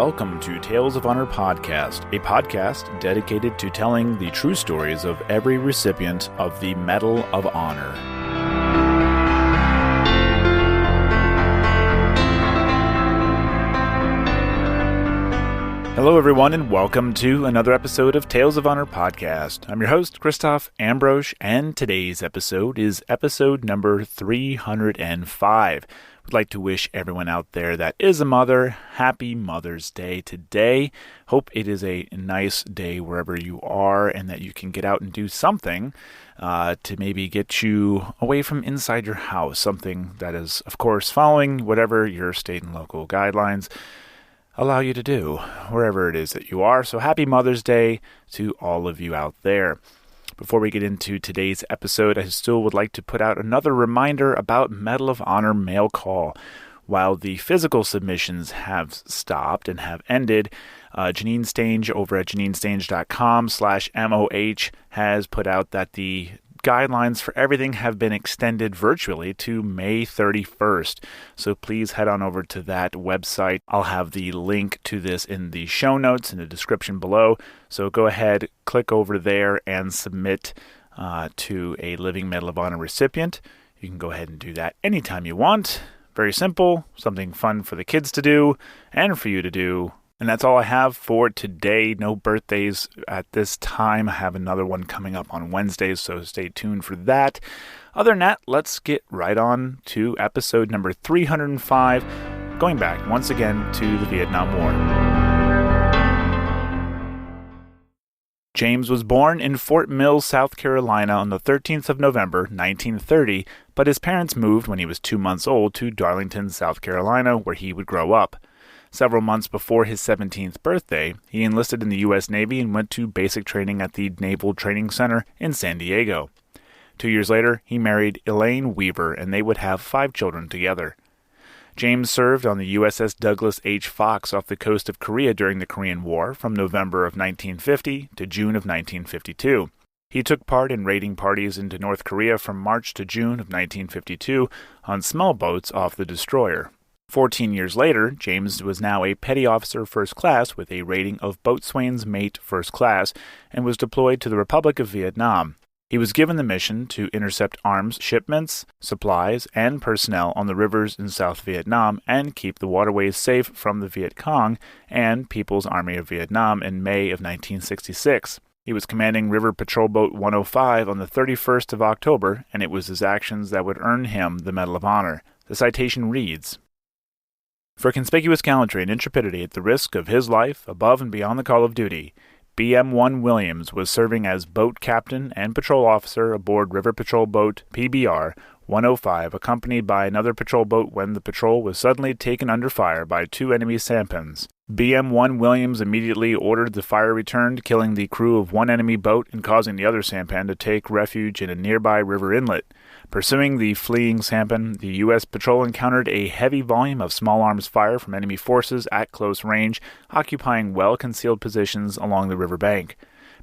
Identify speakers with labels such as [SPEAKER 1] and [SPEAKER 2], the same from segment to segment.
[SPEAKER 1] welcome to Tales of Honor Podcast, a podcast dedicated to telling the true stories of every recipient of the Medal of Honor. Hello everyone and welcome to another episode of Tales of Honor Podcast. I'm your host, Christoph Ambrosch, and today's episode is episode number 305. I'd like to wish everyone out there that is a mother, happy Mother's Day today. Hope it is a nice day wherever you are and that you can get out and do something to maybe get you away from inside your house. Something that is, of course, following whatever your state and local guidelines allow you to do, wherever it is that you are. So happy Mother's Day to all of you out there. Before we get into today's episode, I still would like to put out another reminder about Medal of Honor mail call. While the physical submissions have stopped and have ended, Janine Stange over at janinestange.com/MOH has put out that the guidelines for everything have been extended virtually to May 31st. So please head on over to that website. I'll have the link to this in the show notes in the description below. So go ahead, click over there and submit to a Living Medal of Honor recipient. You can go ahead and do that anytime you want. Very simple, something fun for the kids to do and for you to do. And that's all I have for today. No birthdays at this time. I have another one coming up on Wednesdays, so stay tuned for that. Other than that, let's get right on to episode number 305, going back once again to the Vietnam War. James was born in Fort Mill, South Carolina on the 13th of November, 1930, but his parents moved when he was 2 months old to Darlington, South Carolina, where he would grow up. Several months before his 17th birthday, he enlisted in the U.S. Navy and went to basic training at the Naval Training Center in San Diego. 2 years later, he married Elaine Weaver, and they would have 5 children together. James served on the USS Douglas H. Fox off the coast of Korea during the Korean War from November of 1950 to June of 1952. He took part in raiding parties into North Korea from March to June of 1952 on small boats off the destroyer. 14 years later, James was now a petty officer first class with a rating of boatswain's mate first class and was deployed to the Republic of Vietnam. He was given the mission to intercept arms shipments, supplies, and personnel on the rivers in South Vietnam and keep the waterways safe from the Viet Cong and People's Army of Vietnam in May of 1966. He was commanding River Patrol Boat 105 on the 31st of October, and it was his actions that would earn him the Medal of Honor. The citation reads, "For conspicuous gallantry and intrepidity at the risk of his life above and beyond the call of duty, BM-1 Williams was serving as boat captain and patrol officer aboard River Patrol Boat PBR 105, accompanied by another patrol boat when the patrol was suddenly taken under fire by 2 enemy sampans. BM-1 Williams immediately ordered the fire returned, killing the crew of 1 enemy boat and causing the other sampan to take refuge in a nearby river inlet. Pursuing the fleeing sampan, the U.S. patrol encountered a heavy volume of small arms fire from enemy forces at close range, occupying well-concealed positions along the river bank.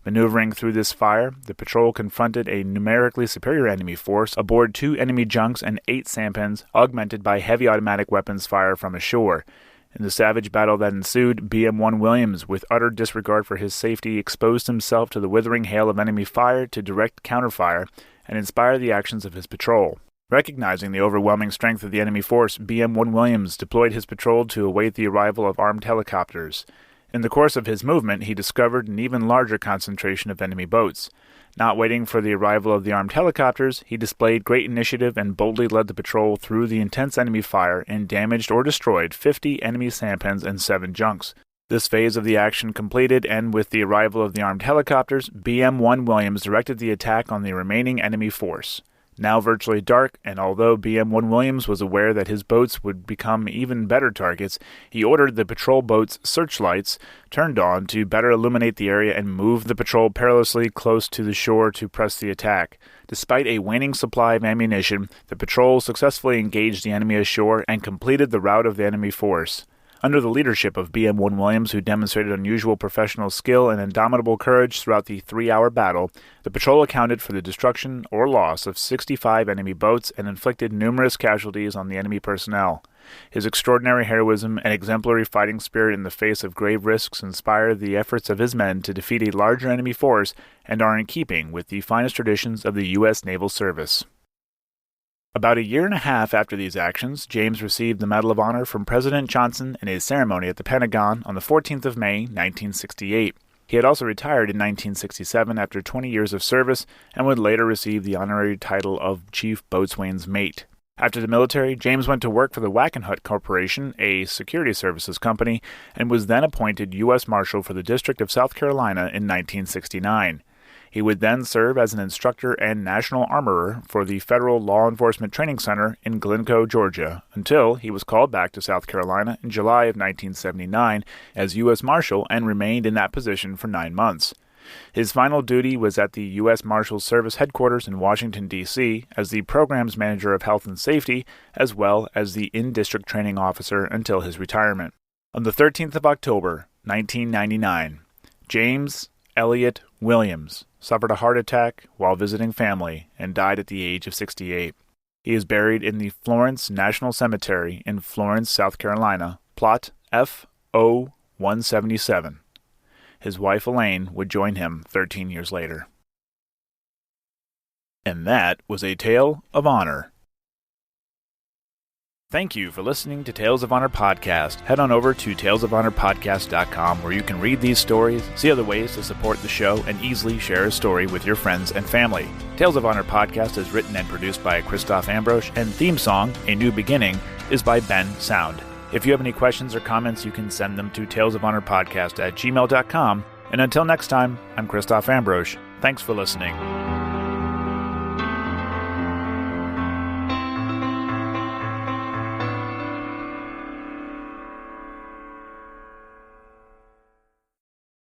[SPEAKER 1] Maneuvering through this fire, the patrol confronted a numerically superior enemy force aboard 2 enemy junks and 8 sampans, augmented by heavy automatic weapons fire from ashore. In the savage battle that ensued, BM-1 Williams, with utter disregard for his safety, exposed himself to the withering hail of enemy fire to direct counterfire and inspire the actions of his patrol. Recognizing the overwhelming strength of the enemy force, BM-1 Williams deployed his patrol to await the arrival of armed helicopters. In the course of his movement, he discovered an even larger concentration of enemy boats. Not waiting for the arrival of the armed helicopters, he displayed great initiative and boldly led the patrol through the intense enemy fire and damaged or destroyed 50 enemy sampans and 7 junks. This phase of the action completed, and with the arrival of the armed helicopters, BM-1 Williams directed the attack on the remaining enemy force. Now virtually dark, and although BM-1 Williams was aware that his boats would become even better targets, he ordered the patrol boats' searchlights turned on to better illuminate the area and move the patrol perilously close to the shore to press the attack. Despite a waning supply of ammunition, the patrol successfully engaged the enemy ashore and completed the rout of the enemy force. Under the leadership of BM-1 Williams, who demonstrated unusual professional skill and indomitable courage throughout the 3-hour battle, the patrol accounted for the destruction or loss of 65 enemy boats and inflicted numerous casualties on the enemy personnel. His extraordinary heroism and exemplary fighting spirit in the face of grave risks inspired the efforts of his men to defeat a larger enemy force and are in keeping with the finest traditions of the U.S. Naval Service. About a year and a half after these actions, James received the Medal of Honor from President Johnson in a ceremony at the Pentagon on the 14th of May, 1968. He had also retired in 1967 after 20 years of service and would later receive the honorary title of Chief Boatswain's Mate. After the military, James went to work for the Wackenhut Corporation, a security services company, and was then appointed U.S. Marshal for the District of South Carolina in 1969. He would then serve as an instructor and national armorer for the Federal Law Enforcement Training Center in Glencoe, Georgia, until he was called back to South Carolina in July of 1979 as U.S. Marshal and remained in that position for 9 months. His final duty was at the U.S. Marshals Service Headquarters in Washington, D.C., as the Programs Manager of Health and Safety, as well as the in-district training officer until his retirement. On the 13th of October, 1999, James Elliott Williams suffered a heart attack while visiting family and died at the age of 68. He is buried in the Florence National Cemetery in Florence, South Carolina, plot FO-177. His wife Elaine would join him 13 years later. And that was a Tale of Honor. Thank you for listening to Tales of Honor Podcast. Head on over to talesofhonorpodcast.com where you can read these stories, see other ways to support the show, and easily share a story with your friends and family. Tales of Honor Podcast is written and produced by Christoph Ambrosch, and theme song, A New Beginning, is by Ben Sound. If you have any questions or comments, you can send them to talesofhonorpodcast@gmail.com. And until next time, I'm Christoph Ambrosch. Thanks for listening.